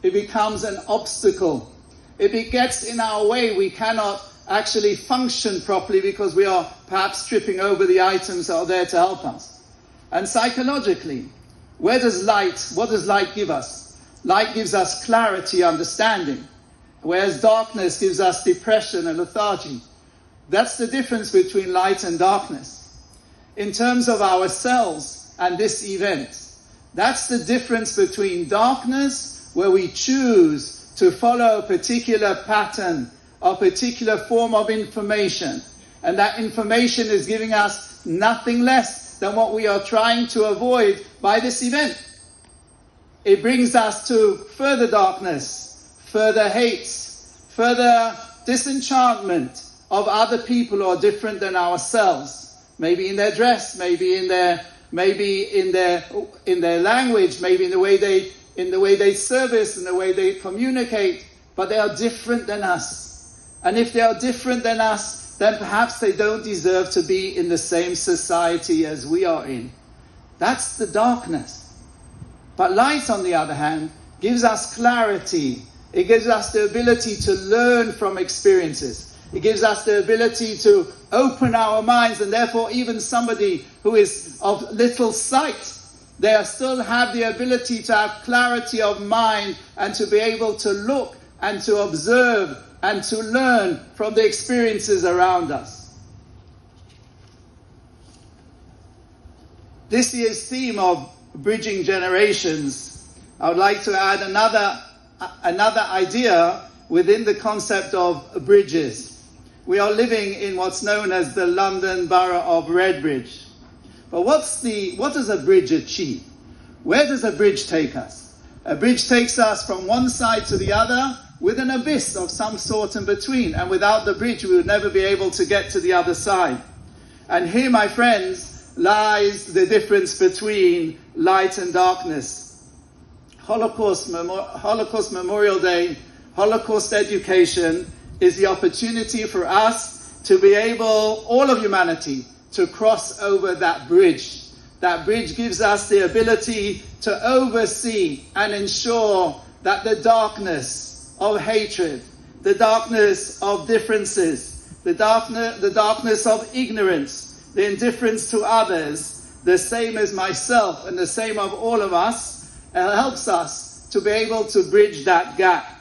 It becomes an obstacle. If it gets in our way, we cannot actually function properly because we are perhaps tripping over the items that are there to help us. And psychologically, what does light give us? Light gives us clarity, understanding, whereas darkness gives us depression and lethargy. That's the difference between light and darkness. In terms of ourselves and this event, that's the difference between darkness, where we choose to follow a particular pattern, a particular form of information, and that information is giving us nothing less than what we are trying to avoid by this event. It brings us to further darkness, further hate, further disenchantment of other people who are different than ourselves. Maybe in their dress, maybe in their language, maybe in the way they service, in the way they communicate, but they are different than us. And if they are different than us, then perhaps they don't deserve to be in the same society as we are in. That's the darkness. But light, on the other hand, gives us clarity. It gives us the ability to learn from experiences. It gives us the ability to open our minds, and therefore even somebody who is of little sight, they still have the ability to have clarity of mind and to be able to look and to observe and to learn from the experiences around us. This year's theme of bridging generations, I would like to add another idea within the concept of bridges. We are living in what's known as the London Borough of Redbridge. But what does a bridge achieve? Where does a bridge take us? A bridge takes us from one side to the other with an abyss of some sort in between. And without the bridge, we would never be able to get to the other side. And here, my friends, lies the difference between light and darkness. Holocaust Memorial Day, Holocaust education is the opportunity for us to be able, all of humanity, to cross over that bridge. That bridge gives us the ability to oversee and ensure that the darkness of hatred, the darkness of differences, the darkness of ignorance, the indifference to others, the same as myself and the same of all of us, helps us to be able to bridge that gap.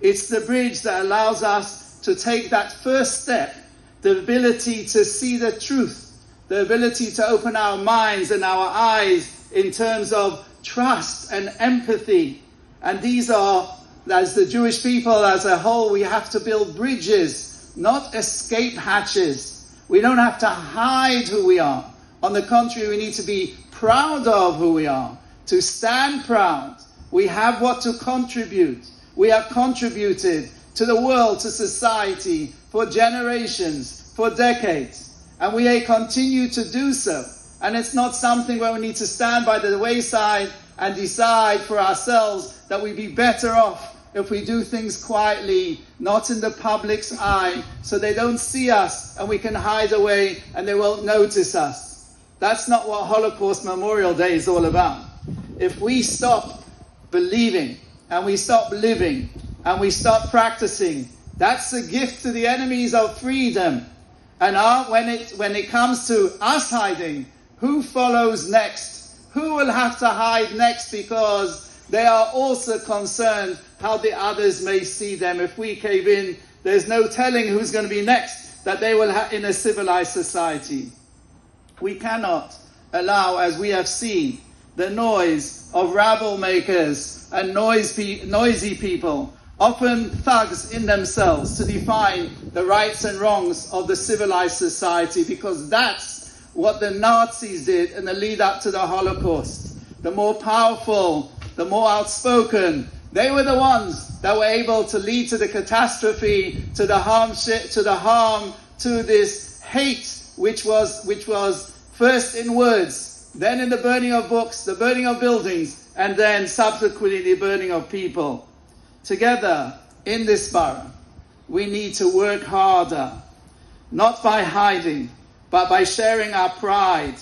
It's the bridge that allows us to take that first step, the ability to see the truth, the ability to open our minds and our eyes in terms of trust and empathy. And these are, as the Jewish people as a whole, we have to build bridges, not escape hatches. We don't have to hide who we are. On the contrary, we need to be proud of who we are, to stand proud. We have what to contribute. We have contributed to the world, to society, for generations, for decades. And we continue to do so. And it's not something where we need to stand by the wayside and decide for ourselves that we'd be better off if we do things quietly, not in the public's eye, so they don't see us and we can hide away and they won't notice us. That's not what Holocaust Memorial Day is all about. If we stop believing, and we stop living, and we stop practicing, that's a gift to the enemies of freedom. And when it comes to us hiding, who follows next? Who will have to hide next? Because they are also concerned how the others may see them. If we cave in, there's no telling who's going to be next that they will have in a civilized society. We cannot allow, as we have seen, the noise of rabble makers and noisy people, often thugs in themselves, to define the rights and wrongs of the civilized society, because that's what the Nazis did in the lead up to the Holocaust. The more powerful, the more outspoken, they were the ones that were able to lead to the catastrophe, to the harm, to this hate, which was first in words, then in the burning of books, the burning of buildings, and then subsequently the burning of people. Together, in this borough, we need to work harder, not by hiding, but by sharing our pride,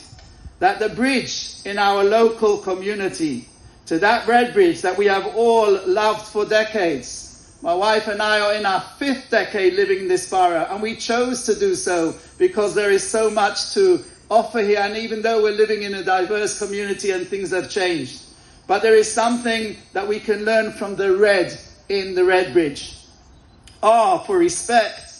that the bridge in our local community, to that Red Bridge that we have all loved for decades. My wife and I are in our 5th decade living in this borough, and we chose to do so because there is so much to offer here, and even though we're living in a diverse community and things have changed. But there is something that we can learn from the red in the Red Bridge. R for respect,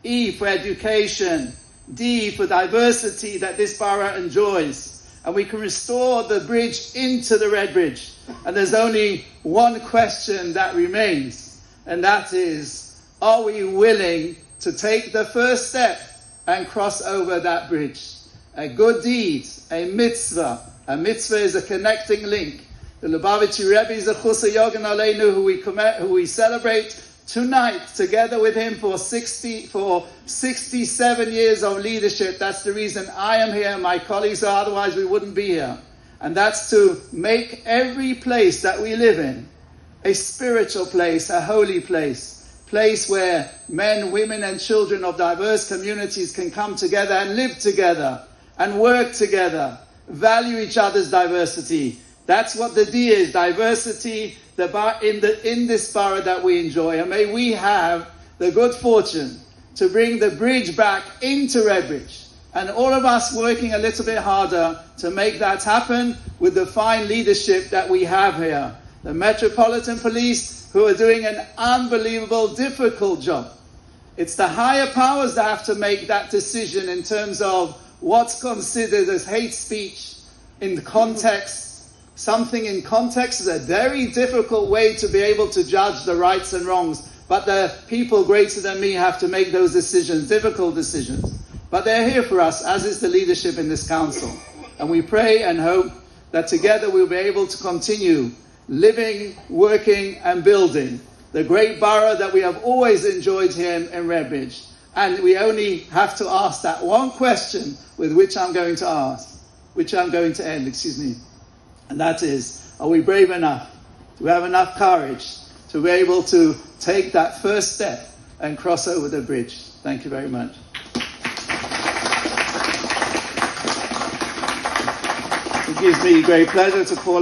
E for education, D for diversity that this borough enjoys. And we can restore the bridge into the Red Bridge. And there's only one question that remains, and that is, are we willing to take the first step and cross over that bridge? A good deed, a mitzvah. A mitzvah is a connecting link. The Lubavitcher Rebbe is a Chusa Yogan Aleinu, who we celebrate tonight together with him for 67 years of leadership. That's the reason I am here. My colleagues are, otherwise we wouldn't be here. And that's to make every place that we live in a spiritual place, a holy place where men, women and children of diverse communities can come together and live together and work together, value each other's diversity. That's what the D is, diversity in this borough that we enjoy. And may we have the good fortune to bring the bridge back into Red Bridge. And all of us working a little bit harder to make that happen with the fine leadership that we have here. The Metropolitan Police, who are doing an unbelievable, difficult job. It's the higher powers that have to make that decision in terms of what's considered as hate speech in context. Something in context is a very difficult way to be able to judge the rights and wrongs. But the people greater than me have to make those decisions, difficult decisions. But they're here for us, as is the leadership in this council. And we pray and hope that together we'll be able to continue living, working and building the great borough that we have always enjoyed here in Red Bridge. And we only have to ask that one question with which I'm going to end. And that is, are we brave enough? Do we have enough courage to be able to take that first step and cross over the bridge? Thank you very much. It gives me great pleasure to call